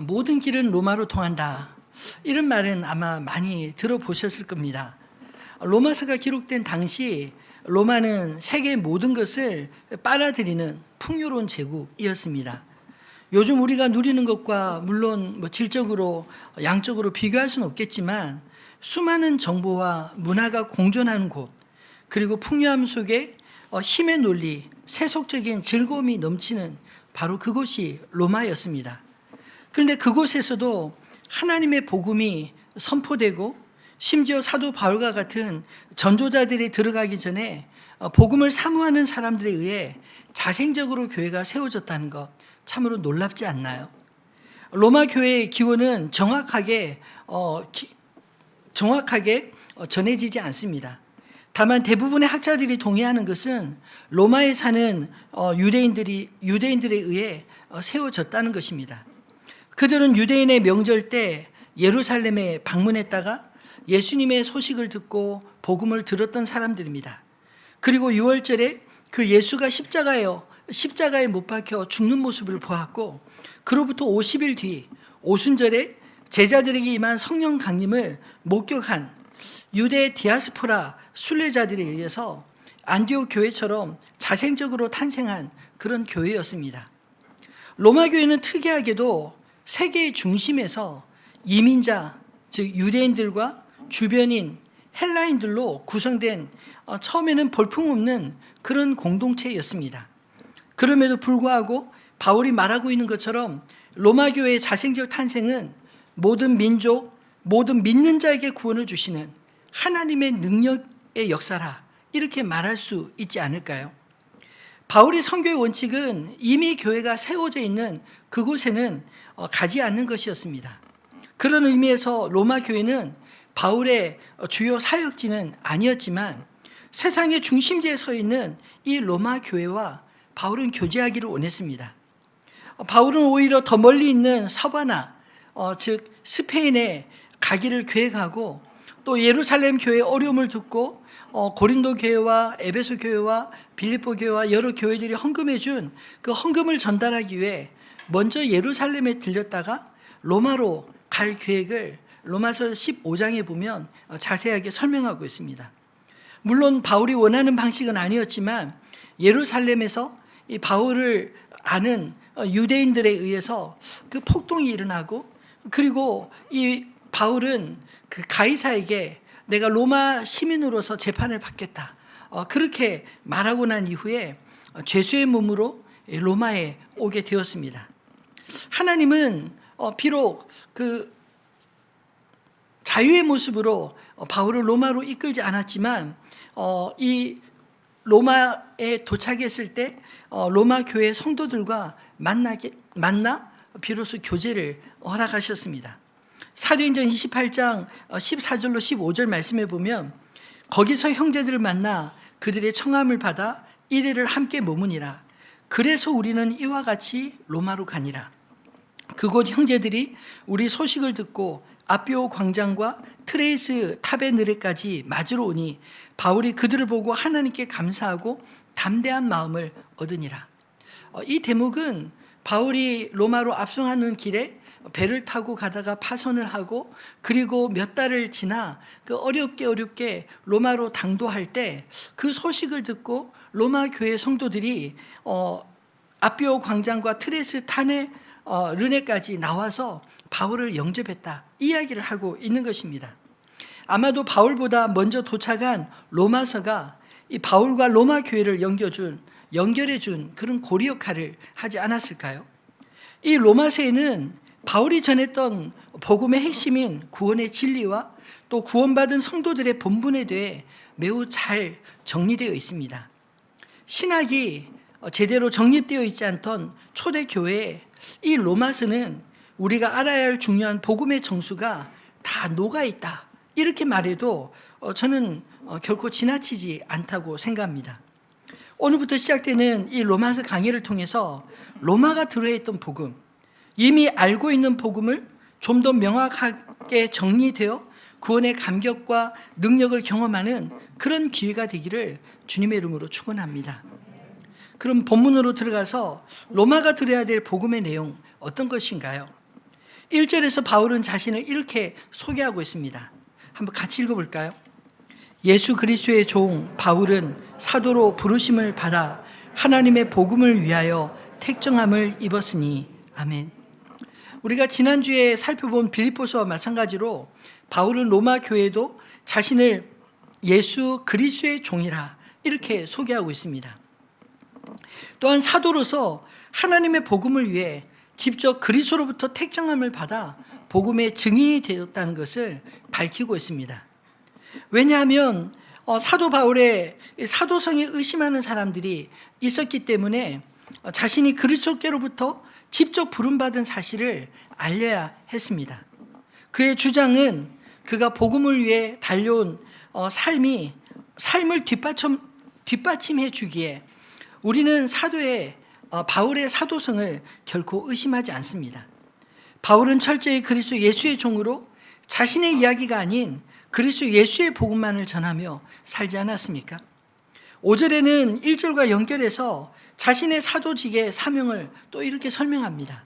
모든 길은 로마로 통한다. 이런 말은 아마 많이 들어보셨을 겁니다. 로마서가 기록된 당시 로마는 세계의 모든 것을 빨아들이는 풍요로운 제국이었습니다. 요즘 우리가 누리는 것과 물론 질적으로 양적으로 비교할 수는 없겠지만 수많은 정보와 문화가 공존하는 곳, 그리고 풍요함 속에 힘의 논리, 세속적인 즐거움이 넘치는 바로 그곳이 로마였습니다. 그런데 그곳에서도 하나님의 복음이 선포되고 심지어 사도 바울과 같은 전도자들이 들어가기 전에 복음을 사모하는 사람들에 의해 자생적으로 교회가 세워졌다는 것, 참으로 놀랍지 않나요? 로마 교회의 기원은 정확하게 전해지지 않습니다. 다만 대부분의 학자들이 동의하는 것은 로마에 사는 유대인들에 의해 세워졌다는 것입니다. 그들은 유대인의 명절 때 예루살렘에 방문했다가 예수님의 소식을 듣고 복음을 들었던 사람들입니다. 그리고 유월절에 그 예수가 십자가에 못 박혀 죽는 모습을 보았고, 그로부터 50일 뒤 오순절에 제자들에게 임한 성령 강림을 목격한 유대 디아스포라 순례자들에 의해서 안디옥 교회처럼 자생적으로 탄생한 그런 교회였습니다. 로마 교회는 특이하게도 세계의 중심에서 이민자, 즉 유대인들과 주변인 헬라인들로 구성된 처음에는 볼품없는 그런 공동체였습니다. 그럼에도 불구하고 바울이 말하고 있는 것처럼 로마 교회의 자생적 탄생은 모든 민족, 모든 믿는 자에게 구원을 주시는 하나님의 능력의 역사라, 이렇게 말할 수 있지 않을까요? 바울의 선교의 원칙은 이미 교회가 세워져 있는 그곳에는 가지 않는 것이었습니다. 그런 의미에서 로마 교회는 바울의 주요 사역지는 아니었지만 세상의 중심지에 서 있는 이 로마 교회와 바울은 교제하기를 원했습니다. 바울은 오히려 더 멀리 있는 서바나, 즉 스페인에 가기를 계획하고, 또 예루살렘 교회의 어려움을 듣고 고린도 교회와 에베소 교회와 빌립보 교회와 여러 교회들이 헌금해 준 그 헌금을 전달하기 위해 먼저 예루살렘에 들렸다가 로마로 갈 계획을 로마서 15장에 보면 자세하게 설명하고 있습니다. 물론 바울이 원하는 방식은 아니었지만 예루살렘에서 이 바울을 아는 유대인들에 의해서 그 폭동이 일어나고, 그리고 이 바울은 그 가이사에게 내가 로마 시민으로서 재판을 받겠다, 그렇게 말하고 난 이후에 죄수의 몸으로 로마에 오게 되었습니다. 하나님은 비록 그 자유의 모습으로 바울을 로마로 이끌지 않았지만 이 로마에 도착했을 때 로마 교회 성도들과 만나 비로소 교제를 허락하셨습니다. 사도행전 28장 14절로 15절 말씀에 보면 거기서 형제들을 만나 그들의 청함을 받아 일일을 함께 머무니라. 그래서 우리는 이와 같이 로마로 가니라. 그곳 형제들이 우리 소식을 듣고 아비오 광장과 트레이스 타베느레까지 맞으러 오니 바울이 그들을 보고 하나님께 감사하고 담대한 마음을 얻으니라. 이 대목은 바울이 로마로 압송하는 길에 배를 타고 가다가 파선을 하고, 그리고 몇 달을 지나 그 어렵게 로마로 당도할 때 그 소식을 듣고 로마 교회 성도들이 아비오 광장과 트레이스 타베느레까지 나와서 바울을 영접했다, 이야기를 하고 있는 것입니다. 아마도 바울보다 먼저 도착한 로마서가 이 바울과 로마 교회를 연결해준 그런 고리 역할을 하지 않았을까요? 이 로마서에는 바울이 전했던 복음의 핵심인 구원의 진리와 또 구원받은 성도들의 본분에 대해 매우 잘 정리되어 있습니다. 신학이 제대로 정립되어 있지 않던 초대 교회에 이 로마서는 우리가 알아야 할 중요한 복음의 정수가 다 녹아있다, 이렇게 말해도 저는 결코 지나치지 않다고 생각합니다. 오늘부터 시작되는 이 로마서 강의를 통해서 로마가 들어있던 복음, 이미 알고 있는 복음을 좀 더 명확하게 정리되어 구원의 감격과 능력을 경험하는 그런 기회가 되기를 주님의 이름으로 축원합니다. 그럼 본문으로 들어가서 로마가 들어야 될 복음의 내용 어떤 것인가요? 1절에서 바울은 자신을 이렇게 소개하고 있습니다. 한번 같이 읽어볼까요? 예수 그리스도의 종 바울은 사도로 부르심을 받아 하나님의 복음을 위하여 택정함을 입었으니 아멘. 우리가 지난주에 살펴본 빌립보서와 마찬가지로 바울은 로마 교회도 자신을 예수 그리스도의 종이라 이렇게 소개하고 있습니다. 또한 사도로서 하나님의 복음을 위해 직접 그리스도로부터 택정함을 받아 복음의 증인이 되었다는 것을 밝히고 있습니다. 왜냐하면 사도 바울의 사도성에 의심하는 사람들이 있었기 때문에 자신이 그리스도께로부터 직접 부름받은 사실을 알려야 했습니다. 그의 주장은 그가 복음을 위해 달려온 삶을 뒷받침해 주기에 우리는 바울의 사도성을 결코 의심하지 않습니다. 바울은 철저히 그리스도 예수의 종으로 자신의 이야기가 아닌 그리스도 예수의 복음만을 전하며 살지 않았습니까? 5절에는 1절과 연결해서 자신의 사도직의 사명을 또 이렇게 설명합니다.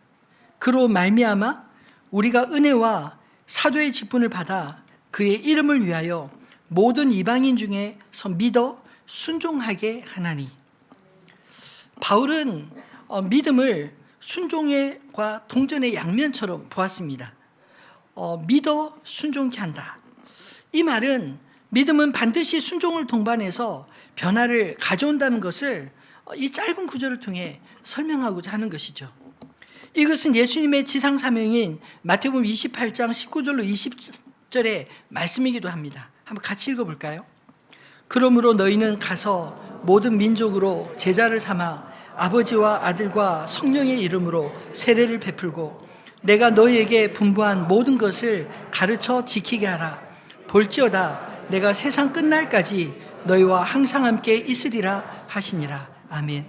그로 말미암아 우리가 은혜와 사도의 직분을 받아 그의 이름을 위하여 모든 이방인 중에서 믿어 순종하게 하나니. 바울은 믿음을 순종과 동전의 양면처럼 보았습니다. 믿어 순종케 한다. 이 말은 믿음은 반드시 순종을 동반해서 변화를 가져온다는 것을 이 짧은 구절을 통해 설명하고자 하는 것이죠. 이것은 예수님의 지상 사명인 마태복음 28장 19절로 20절의 말씀이기도 합니다. 한번 같이 읽어볼까요? 그러므로 너희는 가서 모든 민족으로 제자를 삼아 아버지와 아들과 성령의 이름으로 세례를 베풀고 내가 너희에게 분부한 모든 것을 가르쳐 지키게 하라. 볼지어다 내가 세상 끝날까지 너희와 항상 함께 있으리라 하시니라. 아멘.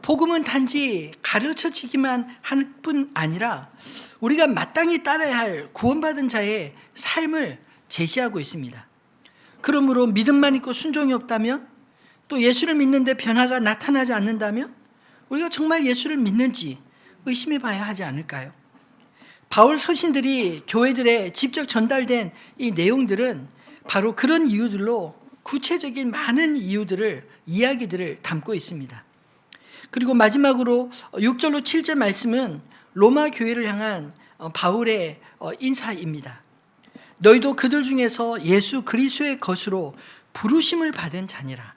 복음은 단지 가르쳐지기만 할 뿐 아니라 우리가 마땅히 따라야 할 구원받은 자의 삶을 제시하고 있습니다. 그러므로 믿음만 있고 순종이 없다면, 또 예수를 믿는데 변화가 나타나지 않는다면 우리가 정말 예수를 믿는지 의심해 봐야 하지 않을까요? 바울 서신들이 교회들에 직접 전달된 이 내용들은 바로 그런 이유들로 구체적인 많은 이야기들을 담고 있습니다. 그리고 마지막으로 6절로 7절 말씀은 로마 교회를 향한 바울의 인사입니다. 너희도 그들 중에서 예수 그리스도의 것으로 부르심을 받은 자니라.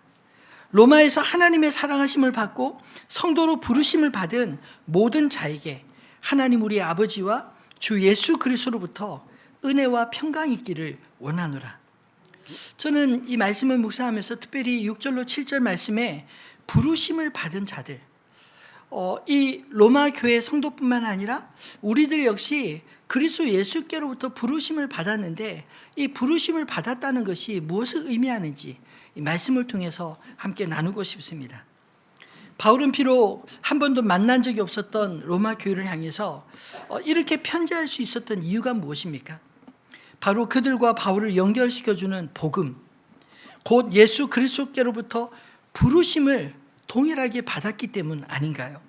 로마에서 하나님의 사랑하심을 받고 성도로 부르심을 받은 모든 자에게 하나님 우리 아버지와 주 예수 그리스도로부터 은혜와 평강이 있기를 원하노라. 저는 이 말씀을 묵상하면서 특별히 6절로 7절 말씀에 부르심을 받은 자들, 이 로마 교회 성도뿐만 아니라 우리들 역시 그리스도 예수께로부터 부르심을 받았는데 이 부르심을 받았다는 것이 무엇을 의미하는지 이 말씀을 통해서 함께 나누고 싶습니다. 바울은 비록 한 번도 만난 적이 없었던 로마 교회를 향해서 이렇게 편지할 수 있었던 이유가 무엇입니까? 바로 그들과 바울을 연결시켜주는 복음, 곧 예수 그리스도께로부터 부르심을 동일하게 받았기 때문 아닌가요?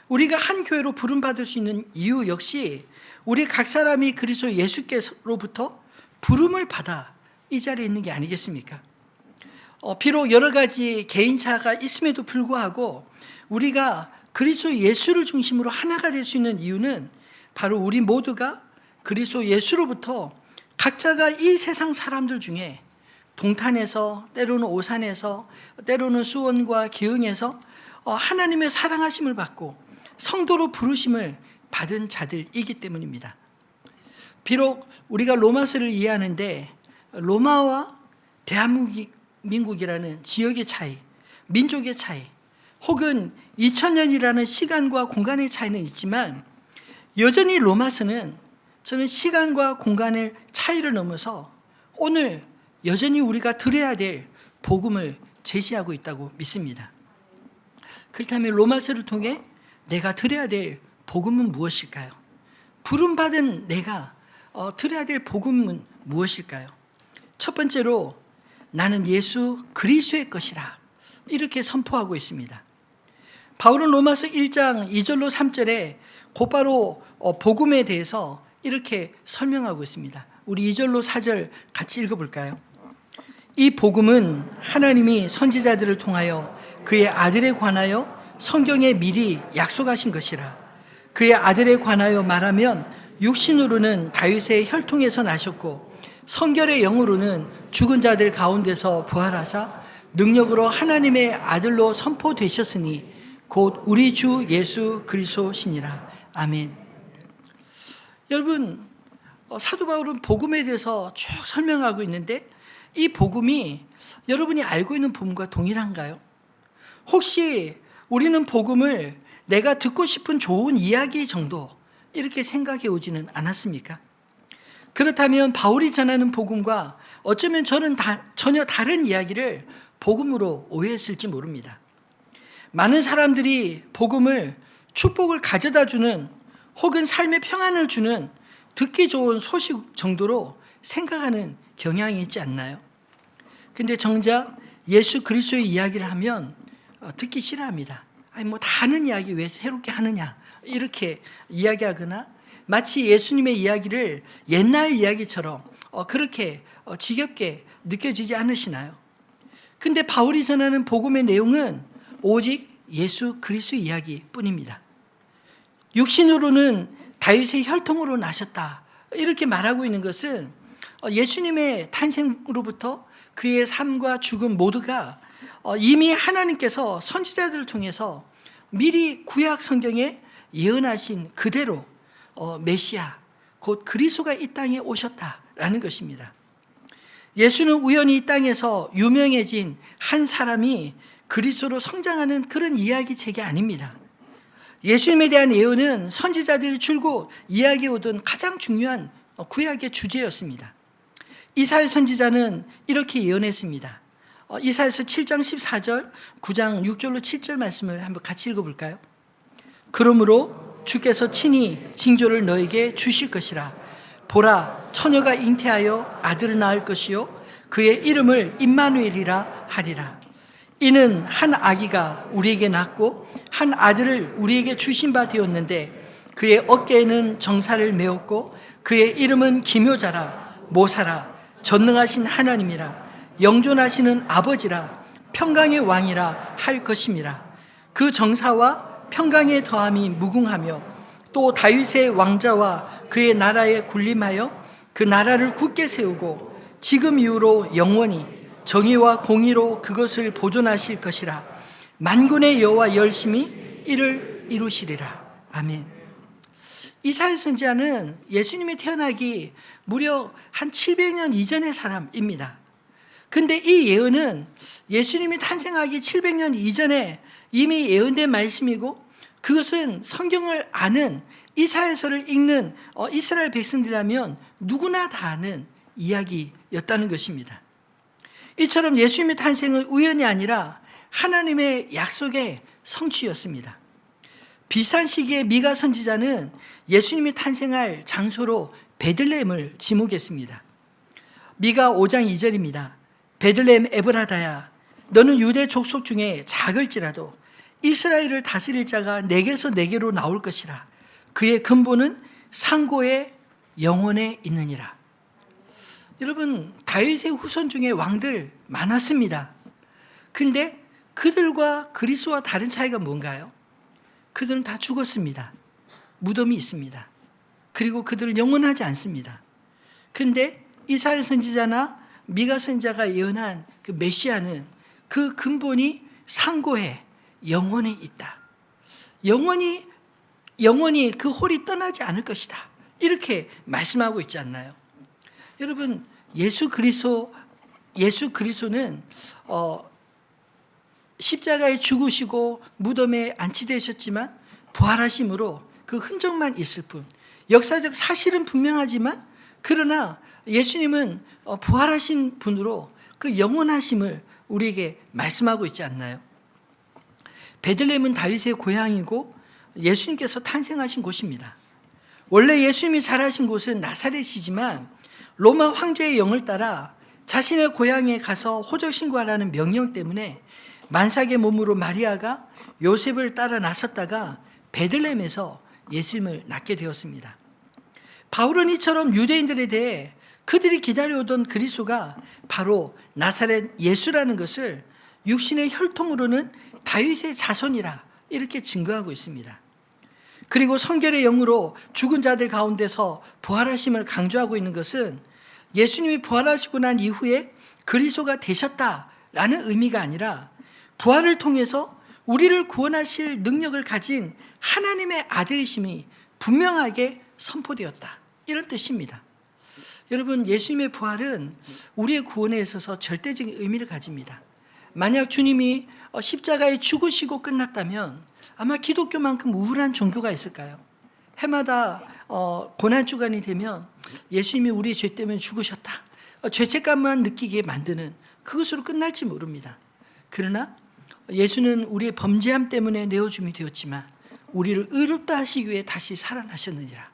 우리가 한 교회로 부름받을 수 있는 이유 역시 우리 각 사람이 그리스도 예수께로부터 부름을 받아 이 자리에 있는 게 아니겠습니까? 비록 여러 가지 개인차가 있음에도 불구하고 우리가 그리스도 예수를 중심으로 하나가 될 수 있는 이유는 바로 우리 모두가 그리스도 예수로부터 각자가 이 세상 사람들 중에 동탄에서, 때로는 오산에서, 때로는 수원과 기흥에서 하나님의 사랑하심을 받고 성도로 부르심을 받은 자들이기 때문입니다. 비록 우리가 로마서를 이해하는데 로마와 대한민국이라는 지역의 차이, 민족의 차이, 혹은 2000년이라는 시간과 공간의 차이는 있지만 여전히 로마서는 저는 시간과 공간의 차이를 넘어서 오늘 여전히 우리가 들어야 될 복음을 제시하고 있다고 믿습니다. 그렇다면 로마서를 통해 내가 들어야 될 복음은 무엇일까요? 부름받은 내가 들어야 될 복음은 무엇일까요? 첫 번째로 나는 예수 그리스도의 것이라 이렇게 선포하고 있습니다. 바울은 로마서 1장 2절로 3절에 곧바로 복음에 대해서 이렇게 설명하고 있습니다. 우리 2절로 4절 같이 읽어볼까요? 이 복음은 하나님이 선지자들을 통하여 그의 아들에 관하여 성경에 미리 약속하신 것이라. 그의 아들에 관하여 말하면 육신으로는 다윗의 혈통에서 나셨고 성결의 영으로는 죽은 자들 가운데서 부활하사 능력으로 하나님의 아들로 선포되셨으니 곧 우리 주 예수 그리스도시니라. 아멘. 여러분, 사도 바울은 복음에 대해서 쭉 설명하고 있는데 이 복음이 여러분이 알고 있는 복음과 동일한가요? 혹시 우리는 복음을 내가 듣고 싶은 좋은 이야기 정도 이렇게 생각해 오지는 않았습니까? 그렇다면 바울이 전하는 복음과 어쩌면 저는 전혀 다른 이야기를 복음으로 오해했을지 모릅니다. 많은 사람들이 복음을 축복을 가져다 주는 혹은 삶의 평안을 주는 듣기 좋은 소식 정도로 생각하는 경향이 있지 않나요? 근데 정작 예수 그리스도의 이야기를 하면 듣기 싫어합니다. 아니 뭐 다 아는 이야기 왜 새롭게 하느냐 이렇게 이야기하거나 마치 예수님의 이야기를 옛날 이야기처럼 그렇게 지겹게 느껴지지 않으시나요? 근데 바울이 전하는 복음의 내용은 오직 예수 그리스도 이야기뿐입니다. 육신으로는 다윗의 혈통으로 나셨다 이렇게 말하고 있는 것은 예수님의 탄생으로부터 그의 삶과 죽음 모두가 이미 하나님께서 선지자들을 통해서 미리 구약 성경에 예언하신 그대로 메시아 곧 그리스도가 이 땅에 오셨다라는 것입니다. 예수는 우연히 이 땅에서 유명해진 한 사람이 그리스도로 성장하는 그런 이야기책이 아닙니다. 예수님에 대한 예언은 선지자들이 줄곧 이야기해오던 가장 중요한 구약의 주제였습니다. 이사야 선지자는 이렇게 예언했습니다. 이사야서 7장 14절, 9장 6절로 7절 말씀을 한번 같이 읽어볼까요? 그러므로 주께서 친히 징조를 너에게 주실 것이라. 보라, 처녀가 잉태하여 아들을 낳을 것이요 그의 이름을 임마누엘이라 하리라. 이는 한 아기가 우리에게 낳고 한 아들을 우리에게 주신 바 되었는데 그의 어깨에는 정사를 메었고 그의 이름은 기묘자라 모사라 전능하신 하나님이라 영존하시는 아버지라 평강의 왕이라 할 것임이라. 그 정사와 평강의 더함이 무궁하며 또 다윗의 왕자와 그의 나라에 군림하여 그 나라를 굳게 세우고 지금 이후로 영원히 정의와 공의로 그것을 보존하실 것이라. 만군의 여호와 열심히 이를 이루시리라. 아멘. 이사야 선지자는 예수님이 태어나기 무려 한 700년 이전의 사람입니다. 근데 이 예언은 예수님이 탄생하기 700년 이전에 이미 예언된 말씀이고 그것은 성경을 아는 이사야서를 읽는 이스라엘 백성들이라면 누구나 다 아는 이야기였다는 것입니다. 이처럼 예수님의 탄생은 우연이 아니라 하나님의 약속의 성취였습니다. 비슷한 시기에 미가 선지자는 예수님이 탄생할 장소로 베들레헴을 지목했습니다. 미가 5장 2절입니다. 베들레헴 에브라다야 너는 유대 족속 중에 작을지라도 이스라엘을 다스릴 자가 내게서 내게로 나올 것이라. 그의 근본은 상고의 영혼에 있느니라. 여러분, 다윗의 후손 중에 왕들 많았습니다. 근데 그들과 그리스도와 다른 차이가 뭔가요? 그들은 다 죽었습니다. 무덤이 있습니다. 그리고 그들은 영원하지 않습니다. 근데 이사야 선지자나 미가 선지자가 예언한 그 메시아는 그 근본이 상고에 영원에 있다. 영원히 그 홀이 떠나지 않을 것이다. 이렇게 말씀하고 있지 않나요? 여러분, 예수 그리스도는 십자가에 죽으시고 무덤에 안치되셨지만 부활하심으로 그 흔적만 있을 뿐. 역사적 사실은 분명하지만 그러나 예수님은 부활하신 분으로 그 영원하심을 우리에게 말씀하고 있지 않나요? 베들레헴은 다윗의 고향이고 예수님께서 탄생하신 곳입니다. 원래 예수님이 자라신 곳은 나사렛이지만 로마 황제의 영을 따라 자신의 고향에 가서 호적 신고하라는 명령 때문에 만삭의 몸으로 마리아가 요셉을 따라 나섰다가 베들레헴에서 예수님을 낳게 되었습니다. 바울은 이처럼 유대인들에 대해 그들이 기다려오던 그리스도가 바로 나사렛 예수라는 것을 육신의 혈통으로는 다윗의 자손이라 이렇게 증거하고 있습니다. 그리고 성결의 영으로 죽은 자들 가운데서 부활하심을 강조하고 있는 것은 예수님이 부활하시고 난 이후에 그리스도가 되셨다라는 의미가 아니라 부활을 통해서 우리를 구원하실 능력을 가진 하나님의 아들이심이 분명하게 선포되었다, 이런 뜻입니다. 여러분, 예수님의 부활은 우리의 구원에 있어서 절대적인 의미를 가집니다. 만약 주님이 십자가에 죽으시고 끝났다면 아마 기독교만큼 우울한 종교가 있을까요? 해마다 고난주간이 되면 예수님이 우리의 죄 때문에 죽으셨다, 죄책감만 느끼게 만드는 그것으로 끝날지 모릅니다. 그러나 예수는 우리의 범죄함 때문에 내어줌이 되었지만 우리를 의롭다 하시기 위해 다시 살아나셨느니라.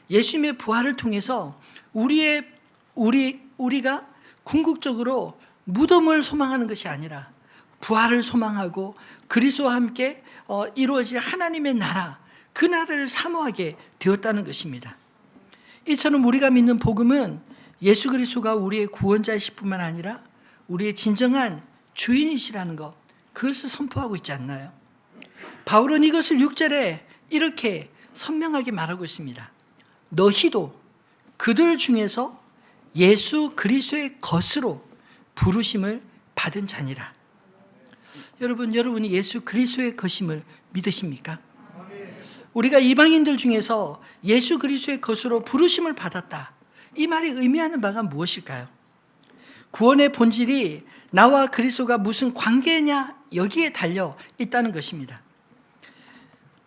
예수님의 부활을 통해서 우리가 궁극적으로 무덤을 소망하는 것이 아니라 부활을 소망하고 그리스도와 함께 이루어질 하나님의 나라, 그 나라를 사모하게 되었다는 것입니다. 이처럼 우리가 믿는 복음은 예수 그리스도가 우리의 구원자이실 뿐만 아니라 우리의 진정한 주인이시라는 것, 그것을 선포하고 있지 않나요? 바울은 이것을 6절에 이렇게 선명하게 말하고 있습니다. 너희도 그들 중에서 예수 그리스도의 것으로 부르심을 받은 자니라. 여러분이 예수 그리스도의 것임을 믿으십니까? 우리가 이방인들 중에서 예수 그리스도의 것으로 부르심을 받았다, 이 말이 의미하는 바가 무엇일까요? 구원의 본질이 나와 그리스도가 무슨 관계냐, 여기에 달려 있다는 것입니다.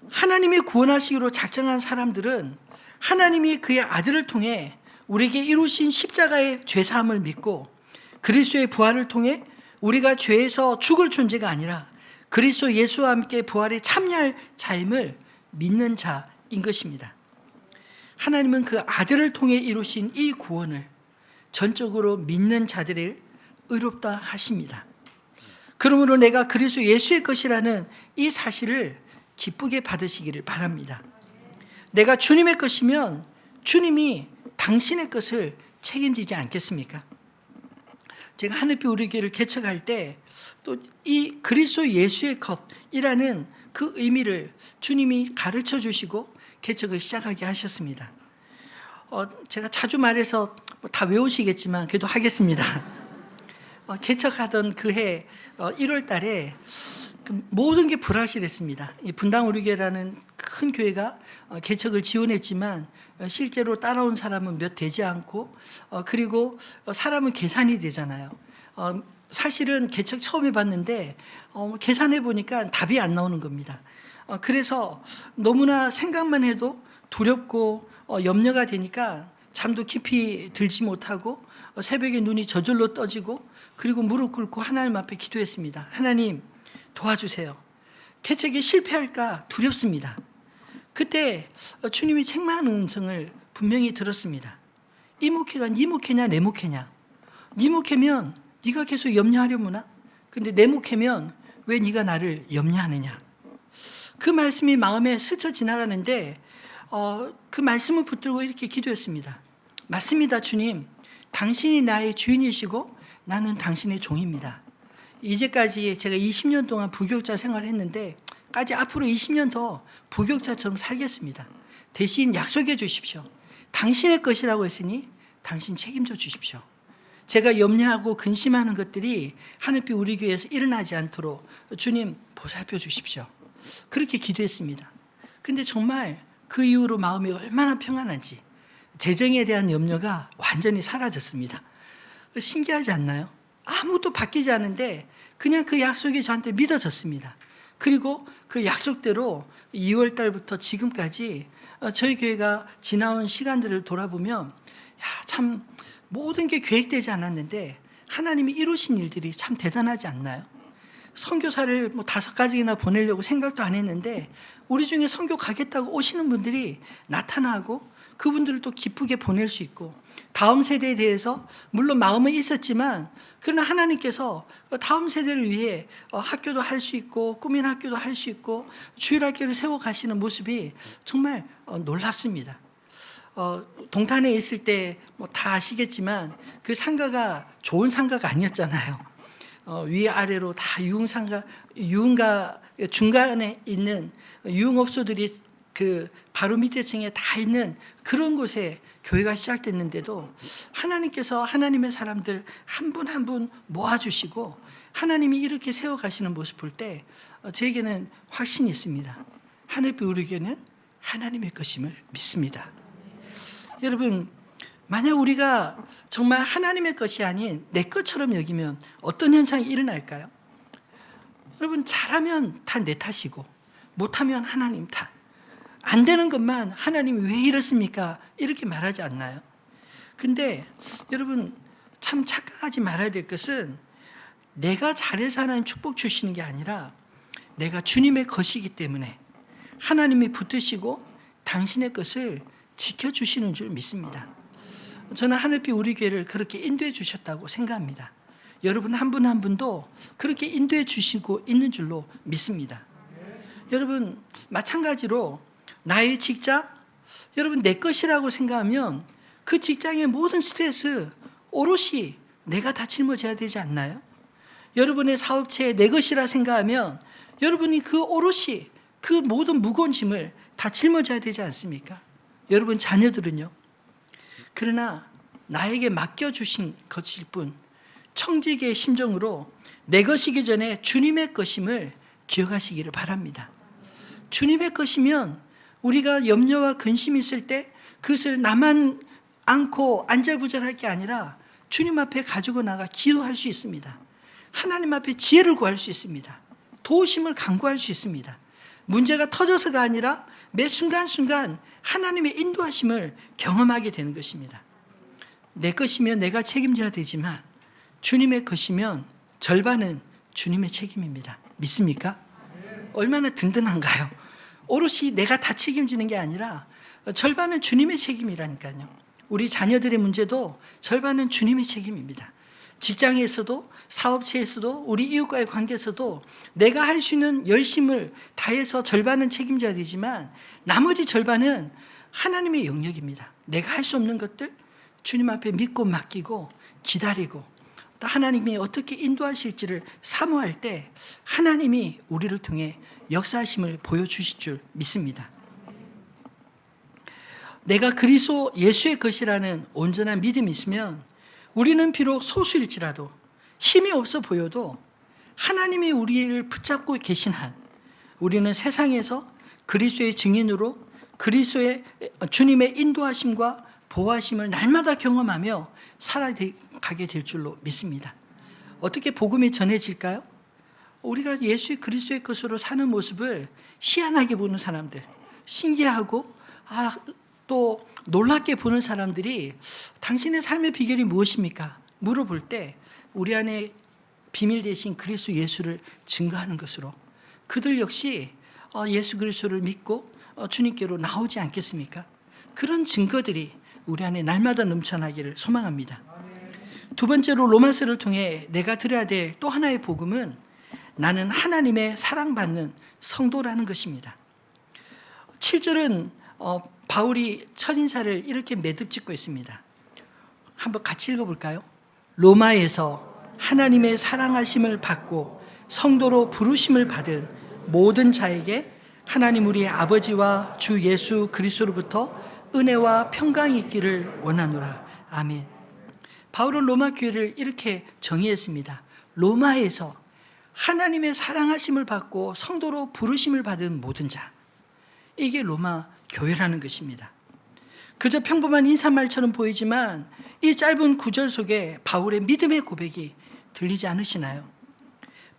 하나님이 구원하시기로 작정한 사람들은 하나님이 그의 아들을 통해 우리에게 이루신 십자가의 죄사함을 믿고 그리스도의 부활을 통해 우리가 죄에서 죽을 존재가 아니라 그리스도 예수와 함께 부활에 참여할 자임을 믿는 자인 것입니다. 하나님은 그 아들을 통해 이루신 이 구원을 전적으로 믿는 자들을 의롭다 하십니다. 그러므로 내가 그리스도 예수의 것이라는 이 사실을 기쁘게 받으시기를 바랍니다. 내가 주님의 것이면 주님이 당신의 것을 책임지지 않겠습니까? 제가 하늘빛 우리 교회를 개척할 때 또 이 그리스도 예수의 것이라는 그 의미를 주님이 가르쳐 주시고 개척을 시작하게 하셨습니다. 제가 자주 말해서 다 외우시겠지만 그래도 하겠습니다. 개척하던 그해 1월 달에 모든 게 불확실했습니다. 이 분당 우리 교회라는 큰 교회가 개척을 지원했지만 실제로 따라온 사람은 몇 되지 않고, 그리고 사람은 계산이 되잖아요. 사실은 개척 처음 해봤는데 계산해 보니까 답이 안 나오는 겁니다. 그래서 너무나 생각만 해도 두렵고 염려가 되니까 잠도 깊이 들지 못하고 새벽에 눈이 저절로 떠지고, 그리고 무릎 꿇고 하나님 앞에 기도했습니다. 하나님 도와주세요. 개척이 실패할까 두렵습니다. 그때 주님이 책망하는 음성을 분명히 들었습니다. 이 목회가 네 목회냐 내 목회냐? 네 목회면 네가 계속 염려하려무나? 근데 내 목회면 왜 네가 나를 염려하느냐? 그 말씀이 마음에 스쳐 지나가는데 그 말씀을 붙들고 이렇게 기도했습니다. 맞습니다, 주님. 당신이 나의 주인이시고 나는 당신의 종입니다. 이제까지 제가 20년 동안 부교육자 생활을 했는데 앞으로 20년 더 부교육자처럼 살겠습니다. 대신 약속해 주십시오. 당신의 것이라고 했으니 당신 책임져 주십시오. 제가 염려하고 근심하는 것들이 하늘빛 우리 교회에서 일어나지 않도록 주님 보살펴 주십시오. 그렇게 기도했습니다. 근데 정말 그 이후로 마음이 얼마나 평안한지 재정에 대한 염려가 완전히 사라졌습니다. 신기하지 않나요? 아무것도 바뀌지 않은데 그냥 그 약속이 저한테 믿어졌습니다. 그리고 그 약속대로 2월 달부터 지금까지 저희 교회가 지나온 시간들을 돌아보면 참 모든 게 계획되지 않았는데 하나님이 이루신 일들이 참 대단하지 않나요? 선교사를 5가지나 보내려고 생각도 안 했는데 우리 중에 선교 가겠다고 오시는 분들이 나타나고 그분들을 또 기쁘게 보낼 수 있고, 다음 세대에 대해서 물론 마음은 있었지만 그러나 하나님께서 다음 세대를 위해 학교도 할 수 있고 꾸민 학교도 할 수 있고 주일학교를 세워 가시는 모습이 정말 놀랍습니다. 동탄에 있을 때 뭐 다 아시겠지만 그 상가가 좋은 상가가 아니었잖아요. 위아래로 다 유흥가 중간에 있는 유흥업소들이 그 바로 밑에 층에 다 있는 그런 곳에 교회가 시작됐는데도 하나님께서 하나님의 사람들 한 분 한 분 모아주시고 하나님이 이렇게 세워가시는 모습 볼 때 저에게는 확신이 있습니다. 하늘빛 우리 교회는 하나님의 것임을 믿습니다. 여러분, 만약 우리가 정말 하나님의 것이 아닌 내 것처럼 여기면 어떤 현상이 일어날까요? 여러분, 잘하면 다 내 탓이고 못하면 하나님 탓. 안 되는 것만 하나님이 왜 이렇습니까? 이렇게 말하지 않나요? 근데 여러분, 참 착각하지 말아야 될 것은 내가 잘해서 하나님 축복 주시는 게 아니라 내가 주님의 것이기 때문에 하나님이 붙드시고 당신의 것을 지켜주시는 줄 믿습니다. 저는 하늘빛 우리 교회를 그렇게 인도해 주셨다고 생각합니다. 여러분 한 분 한 분도 그렇게 인도해 주시고 있는 줄로 믿습니다. 여러분, 마찬가지로 나의 직장, 여러분 내 것이라고 생각하면 그 직장의 모든 스트레스 오롯이 내가 다 짊어져야 되지 않나요? 여러분의 사업체에 내 것이라 생각하면 여러분이 그 오롯이 그 모든 무거운 짐을 다 짊어져야 되지 않습니까? 여러분 자녀들은요. 그러나 나에게 맡겨주신 것일 뿐 청지기의 심정으로 내 것이기 전에 주님의 것임을 기억하시기를 바랍니다. 주님의 것이면 우리가 염려와 근심이 있을 때 그것을 나만 안고 안절부절할 게 아니라 주님 앞에 가지고 나가 기도할 수 있습니다. 하나님 앞에 지혜를 구할 수 있습니다. 도우심을 간구할 수 있습니다. 문제가 터져서가 아니라 매 순간순간 하나님의 인도하심을 경험하게 되는 것입니다. 내 것이면 내가 책임져야 되지만 주님의 것이면 절반은 주님의 책임입니다. 믿습니까? 얼마나 든든한가요? 오롯이 내가 다 책임지는 게 아니라 절반은 주님의 책임이라니까요. 우리 자녀들의 문제도 절반은 주님의 책임입니다. 직장에서도 사업체에서도 우리 이웃과의 관계에서도 내가 할 수 있는 열심을 다해서 절반은 책임져야 되지만 나머지 절반은 하나님의 영역입니다. 내가 할 수 없는 것들 주님 앞에 믿고 맡기고 기다리고 또 하나님이 어떻게 인도하실지를 사모할 때 하나님이 우리를 통해 역사하심을 보여주실 줄 믿습니다. 내가 그리스도 예수의 것이라는 온전한 믿음이 있으면 우리는 비록 소수일지라도 힘이 없어 보여도 하나님이 우리를 붙잡고 계신 한 우리는 세상에서 그리스도의 증인으로 그리스도의 주님의 인도하심과 보호하심을 날마다 경험하며 살아가게 될 줄로 믿습니다. 어떻게 복음이 전해질까요? 우리가 예수의 그리스도의 것으로 사는 모습을 희한하게 보는 사람들, 신기하고 또 놀랍게 보는 사람들이 당신의 삶의 비결이 무엇입니까? 물어볼 때 우리 안에 비밀 대신 그리스도 예수를 증거하는 것으로 그들 역시 예수 그리스도를 믿고 주님께로 나오지 않겠습니까? 그런 증거들이 우리 안에 날마다 넘쳐나기를 소망합니다. 두 번째로 로마서를 통해 내가 들어야 될 또 하나의 복음은 나는 하나님의 사랑받는 성도라는 것입니다. 7절은 바울이 첫인사를 이렇게 매듭짓고 있습니다. 한번 같이 읽어볼까요? 로마에서 하나님의 사랑하심을 받고 성도로 부르심을 받은 모든 자에게 하나님 우리의 아버지와 주 예수 그리스도로부터 은혜와 평강이 있기를 원하노라. 아멘. 바울은 로마 교회를 이렇게 정의했습니다. 로마에서 하나님의 사랑하심을 받고 성도로 부르심을 받은 모든 자, 이게 로마 교회라는 것입니다. 그저 평범한 인사말처럼 보이지만 이 짧은 구절 속에 바울의 믿음의 고백이 들리지 않으시나요?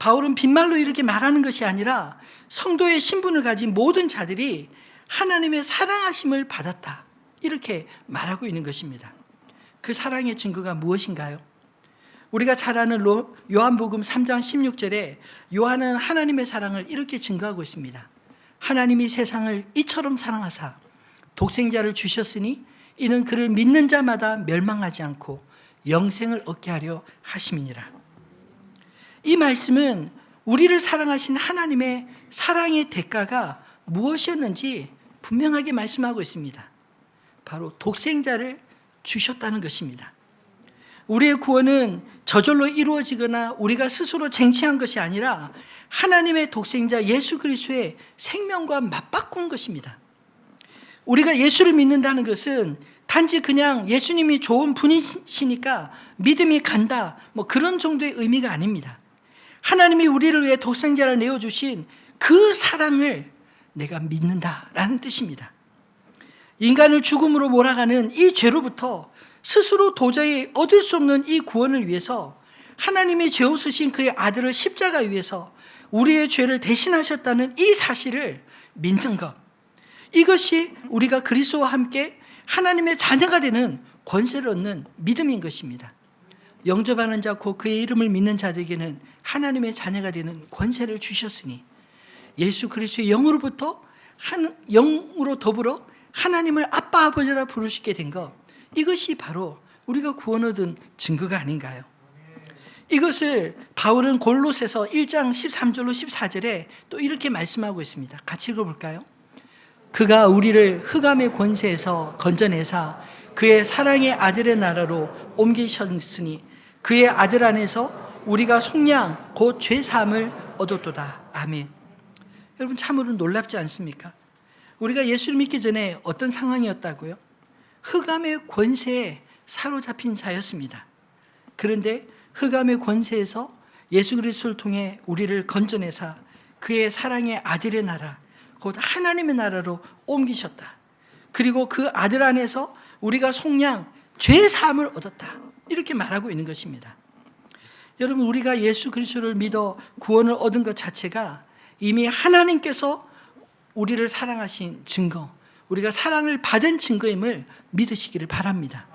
바울은 빈말로 이렇게 말하는 것이 아니라 성도의 신분을 가진 모든 자들이 하나님의 사랑하심을 받았다, 이렇게 말하고 있는 것입니다. 그 사랑의 증거가 무엇인가요? 우리가 잘 아는 요한복음 3장 16절에 요한은 하나님의 사랑을 이렇게 증거하고 있습니다. 하나님이 세상을 이처럼 사랑하사 독생자를 주셨으니 이는 그를 믿는 자마다 멸망하지 않고 영생을 얻게 하려 하심이니라. 이 말씀은 우리를 사랑하신 하나님의 사랑의 대가가 무엇이었는지 분명하게 말씀하고 있습니다. 바로 독생자를 주셨다는 것입니다. 우리의 구원은 저절로 이루어지거나 우리가 스스로 쟁취한 것이 아니라 하나님의 독생자 예수 그리스도의 생명과 맞바꾼 것입니다. 우리가 예수를 믿는다는 것은 단지 그냥 예수님이 좋은 분이시니까 믿음이 간다, 그런 정도의 의미가 아닙니다. 하나님이 우리를 위해 독생자를 내어주신 그 사랑을 내가 믿는다라는 뜻입니다. 인간을 죽음으로 몰아가는 이 죄로부터 스스로 도저히 얻을 수 없는 이 구원을 위해서 하나님이 죄 없으신 그의 아들을 십자가 위에서 우리의 죄를 대신하셨다는 이 사실을 믿는 것, 이것이 우리가 그리스도와 함께 하나님의 자녀가 되는 권세를 얻는 믿음인 것입니다. 영접하는 자 곧 그의 이름을 믿는 자들에게는 하나님의 자녀가 되는 권세를 주셨으니 예수 그리스도의 영으로부터 영으로 더불어 하나님을 아빠 아버지라 부르시게 된 것, 이것이 바로 우리가 구원 얻은 증거가 아닌가요? 이것을 바울은 골로새서 1장 13절로 14절에 또 이렇게 말씀하고 있습니다. 같이 읽어볼까요? 그가 우리를 흑암의 권세에서 건져내사 그의 사랑의 아들의 나라로 옮기셨으니 그의 아들 안에서 우리가 속량 곧 죄사함을 얻었도다. 아멘. 여러분 참으로 놀랍지 않습니까? 우리가 예수를 믿기 전에 어떤 상황이었다고요? 흑암의 권세에 사로잡힌 자였습니다. 그런데 흑암의 권세에서 예수 그리스도를 통해 우리를 건져내사 그의 사랑의 아들의 나라 곧 하나님의 나라로 옮기셨다. 그리고 그 아들 안에서 우리가 속량 죄 사함을 얻었다. 이렇게 말하고 있는 것입니다. 여러분 우리가 예수 그리스도를 믿어 구원을 얻은 것 자체가 이미 하나님께서 우리를 사랑하신 증거, 우리가 사랑을 받은 증거임을 믿으시기를 바랍니다.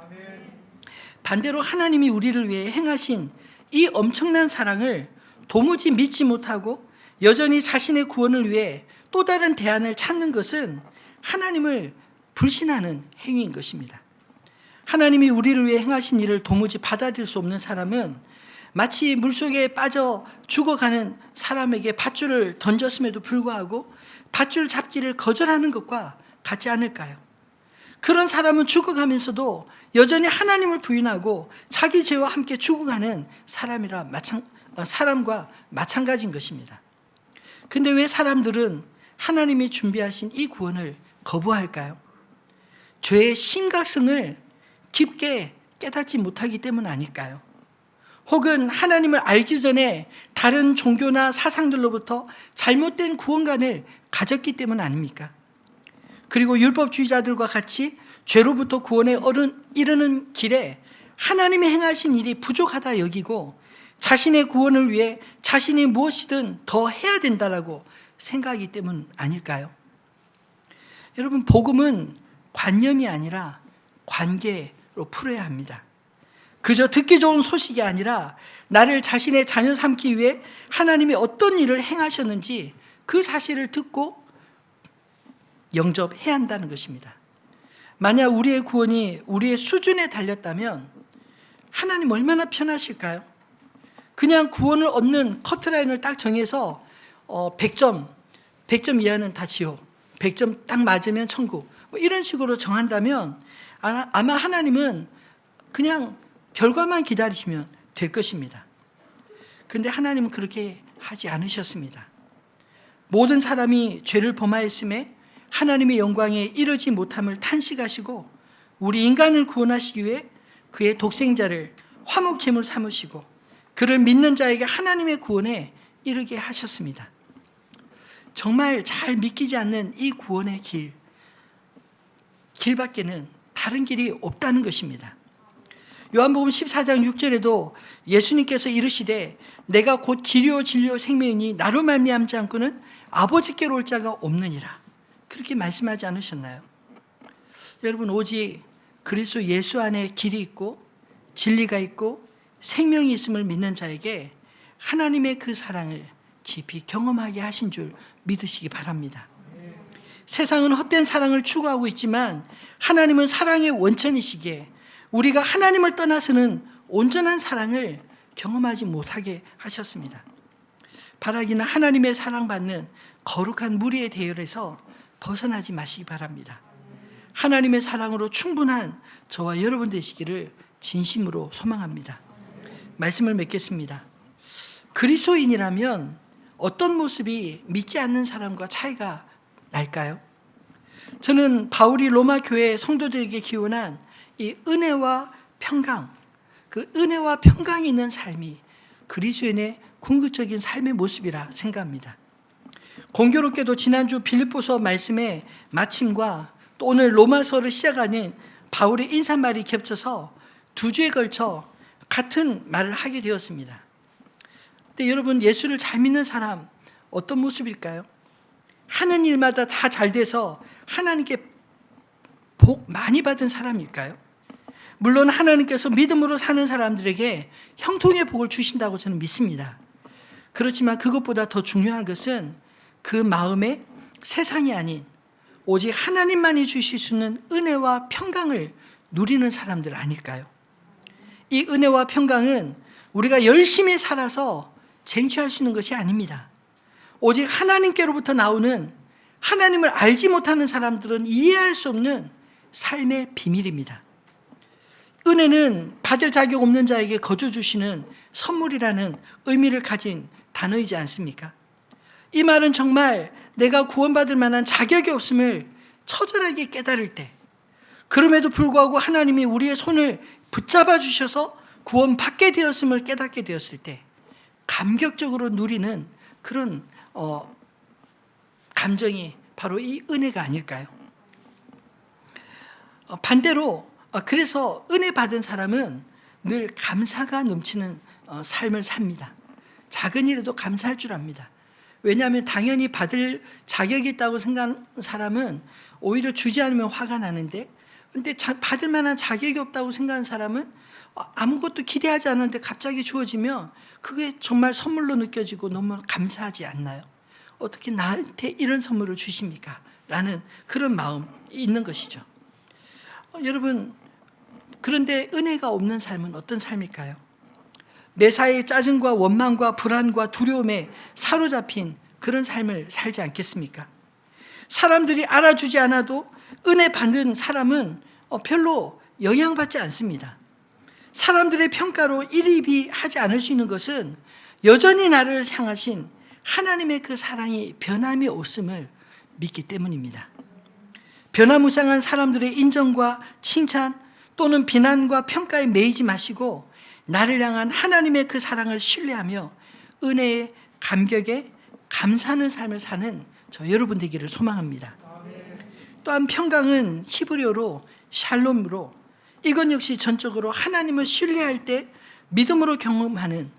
반대로 하나님이 우리를 위해 행하신 이 엄청난 사랑을 도무지 믿지 못하고 여전히 자신의 구원을 위해 또 다른 대안을 찾는 것은 하나님을 불신하는 행위인 것입니다. 하나님이 우리를 위해 행하신 일을 도무지 받아들일 수 없는 사람은 마치 물속에 빠져 죽어가는 사람에게 밧줄을 던졌음에도 불구하고 밧줄 잡기를 거절하는 것과 같지 않을까요? 그런 사람은 죽어가면서도 여전히 하나님을 부인하고 자기 죄와 함께 죽어가는 사람과 마찬가지인 것입니다. 근데 왜 사람들은 하나님이 준비하신 이 구원을 거부할까요? 죄의 심각성을 깊게 깨닫지 못하기 때문 아닐까요? 혹은 하나님을 알기 전에 다른 종교나 사상들로부터 잘못된 구원관을 가졌기 때문 아닙니까? 그리고 율법주의자들과 같이 죄로부터 구원에 이르는 길에 하나님이 행하신 일이 부족하다 여기고 자신의 구원을 위해 자신이 무엇이든 더 해야 된다라고 생각하기 때문 아닐까요? 여러분 복음은 관념이 아니라 관계로 풀어야 합니다. 그저 듣기 좋은 소식이 아니라 나를 자신의 자녀 삼기 위해 하나님이 어떤 일을 행하셨는지 그 사실을 듣고 영접해야 한다는 것입니다. 만약 우리의 구원이 우리의 수준에 달렸다면 하나님 얼마나 편하실까요? 그냥 구원을 얻는 커트라인을 딱 정해서 100점 이하는 다 지옥, 100점 딱 맞으면 천국, 이런 식으로 정한다면 아마 하나님은 그냥 결과만 기다리시면 될 것입니다. 그런데 하나님은 그렇게 하지 않으셨습니다. 모든 사람이 죄를 범하였음에 하나님의 영광에 이르지 못함을 탄식하시고 우리 인간을 구원하시기 위해 그의 독생자를 화목제물 삼으시고 그를 믿는 자에게 하나님의 구원에 이르게 하셨습니다. 정말 잘 믿기지 않는 이 구원의 길밖에는 다른 길이 없다는 것입니다. 요한복음 14장 6절에도 예수님께서 이르시되 내가 곧 길이요 진리요 생명이니 나로 말미암지 않고는 아버지께로 올 자가 없느니라. 그렇게 말씀하지 않으셨나요? 여러분 오직 그리스도 예수 안에 길이 있고 진리가 있고 생명이 있음을 믿는 자에게 하나님의 그 사랑을 깊이 경험하게 하신 줄 믿으시기 바랍니다. 세상은 헛된 사랑을 추구하고 있지만 하나님은 사랑의 원천이시기에 우리가 하나님을 떠나서는 온전한 사랑을 경험하지 못하게 하셨습니다. 바라기는 하나님의 사랑받는 거룩한 무리의 대열에서 벗어나지 마시기 바랍니다. 하나님의 사랑으로 충분한 저와 여러분 되시기를 진심으로 소망합니다. 말씀을 맺겠습니다. 그리스도인이라면 어떤 모습이 믿지 않는 사람과 차이가 날까요? 저는 바울이 로마 교회 성도들에게 기원한 이 은혜와 평강, 그 은혜와 평강이 있는 삶이 그리스도인의 궁극적인 삶의 모습이라 생각합니다. 공교롭게도 지난주 빌립보서 말씀의 마침과 또 오늘 로마서를 시작하는 바울의 인사말이 겹쳐서 두 주에 걸쳐 같은 말을 하게 되었습니다. 근데 여러분, 예수를 잘 믿는 사람 어떤 모습일까요? 하는 일마다 다 잘 돼서 하나님께 복 많이 받은 사람일까요? 물론 하나님께서 믿음으로 사는 사람들에게 형통의 복을 주신다고 저는 믿습니다. 그렇지만 그것보다 더 중요한 것은 그 마음에 세상이 아닌 오직 하나님만이 주실 수 있는 은혜와 평강을 누리는 사람들 아닐까요? 이 은혜와 평강은 우리가 열심히 살아서 쟁취할 수 있는 것이 아닙니다. 오직 하나님께로부터 나오는, 하나님을 알지 못하는 사람들은 이해할 수 없는 삶의 비밀입니다. 은혜는 받을 자격 없는 자에게 거저 주시는 선물이라는 의미를 가진 단어이지 않습니까? 이 말은 정말 내가 구원받을 만한 자격이 없음을 처절하게 깨달을 때, 그럼에도 불구하고 하나님이 우리의 손을 붙잡아 주셔서 구원받게 되었음을 깨닫게 되었을 때 감격적으로 누리는 그런 감정이 바로 이 은혜가 아닐까요? 반대로 그래서 은혜 받은 사람은 늘 감사가 넘치는 삶을 삽니다. 작은 일에도 감사할 줄 압니다. 왜냐하면 당연히 받을 자격이 있다고 생각하는 사람은 오히려 주지 않으면 화가 나는데, 근데 받을 만한 자격이 없다고 생각하는 사람은 아무것도 기대하지 않았는데 갑자기 주어지면 그게 정말 선물로 느껴지고 너무 감사하지 않나요? 어떻게 나한테 이런 선물을 주십니까? 라는 그런 마음이 있는 것이죠. 여러분, 그런데 은혜가 없는 삶은 어떤 삶일까요? 매사에 짜증과 원망과 불안과 두려움에 사로잡힌 그런 삶을 살지 않겠습니까? 사람들이 알아주지 않아도 은혜 받는 사람은 별로 영향받지 않습니다. 사람들의 평가로 일입이 하지 않을 수 있는 것은 여전히 나를 향하신 하나님의 그 사랑이 변함이 없음을 믿기 때문입니다. 변화무쌍한 사람들의 인정과 칭찬 또는 비난과 평가에 매이지 마시고 나를 향한 하나님의 그 사랑을 신뢰하며 은혜의 감격에 감사하는 삶을 사는 저 여러분 되기를 소망합니다. 또한 평강은 히브리어로 샬롬으로, 이건 역시 전적으로 하나님을 신뢰할 때 믿음으로 경험하는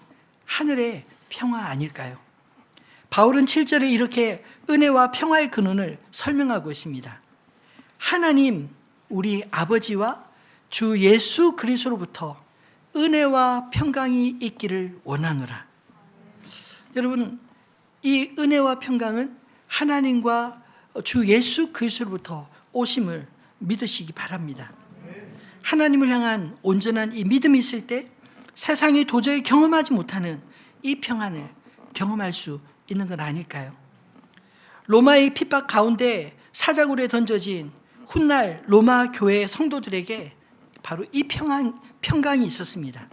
하늘의 평화 아닐까요? 바울은 7절에 이렇게 은혜와 평화의 근원을 설명하고 있습니다. 하나님 우리 아버지와 주 예수 그리스도로부터 은혜와 평강이 있기를 원하노라. 여러분, 이 은혜와 평강은 하나님과 주 예수 그리스도로부터 오심을 믿으시기 바랍니다. 하나님을 향한 온전한 이 믿음이 있을 때 세상이 도저히 경험하지 못하는 이 평안을 경험할 수 있는 건 아닐까요? 로마의 핍박 가운데 사자굴에 던져진 훗날 로마 교회 성도들에게 바로 이 평강이 있었습니다.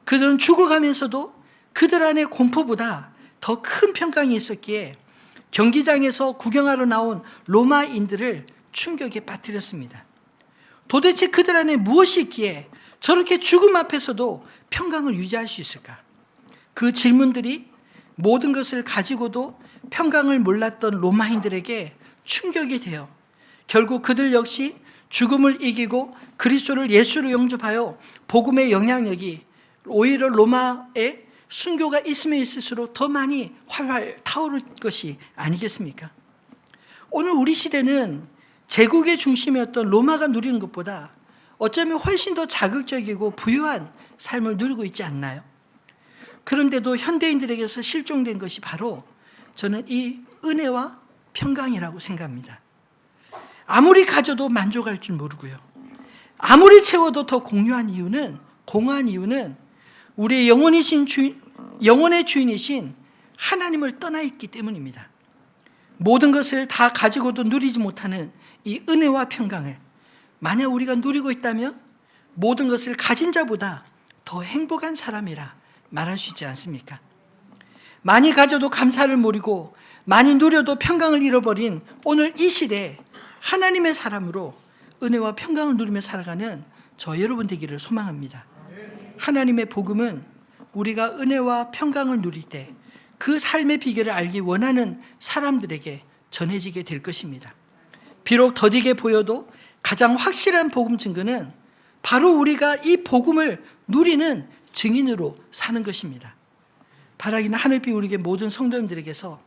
그들은 죽어가면서도 그들 안에 공포보다 더 큰 평강이 있었기에 경기장에서 구경하러 나온 로마인들을 충격에 빠뜨렸습니다. 도대체 그들 안에 무엇이 있기에 저렇게 죽음 앞에서도 평강을 유지할 수 있을까? 그 질문들이 모든 것을 가지고도 평강을 몰랐던 로마인들에게 충격이 되어 결국 그들 역시 죽음을 이기고 그리스도를 예수로 영접하여 복음의 영향력이 오히려 로마에 순교가 있으면 있을수록 더 많이 활활 타오를 것이 아니겠습니까? 오늘 우리 시대는 제국의 중심이었던 로마가 누리는 것보다 어쩌면 훨씬 더 자극적이고 부유한 삶을 누리고 있지 않나요? 그런데도 현대인들에게서 실종된 것이 바로 저는 이 은혜와 평강이라고 생각합니다. 아무리 가져도 만족할 줄 모르고요. 아무리 채워도 더 공허한 이유는 우리의 영혼의 주인이신 하나님을 떠나 있기 때문입니다. 모든 것을 다 가지고도 누리지 못하는 이 은혜와 평강을 만약 우리가 누리고 있다면 모든 것을 가진 자보다 더 행복한 사람이라 말할 수 있지 않습니까? 많이 가져도 감사를 모르고 많이 누려도 평강을 잃어버린 오늘 이 시대에 하나님의 사람으로 은혜와 평강을 누리며 살아가는 저 여러분 되기를 소망합니다. 하나님의 복음은 우리가 은혜와 평강을 누릴 때 그 삶의 비결을 알기 원하는 사람들에게 전해지게 될 것입니다. 비록 더디게 보여도 가장 확실한 복음 증거는 바로 우리가 이 복음을 누리는 증인으로 사는 것입니다. 바라기는 하늘빛 우리에게 모든 성도님들에게서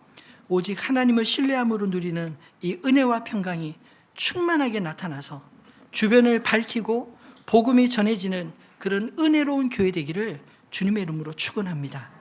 오직 하나님을 신뢰함으로 누리는 이 은혜와 평강이 충만하게 나타나서 주변을 밝히고 복음이 전해지는 그런 은혜로운 교회 되기를 주님의 이름으로 축원합니다.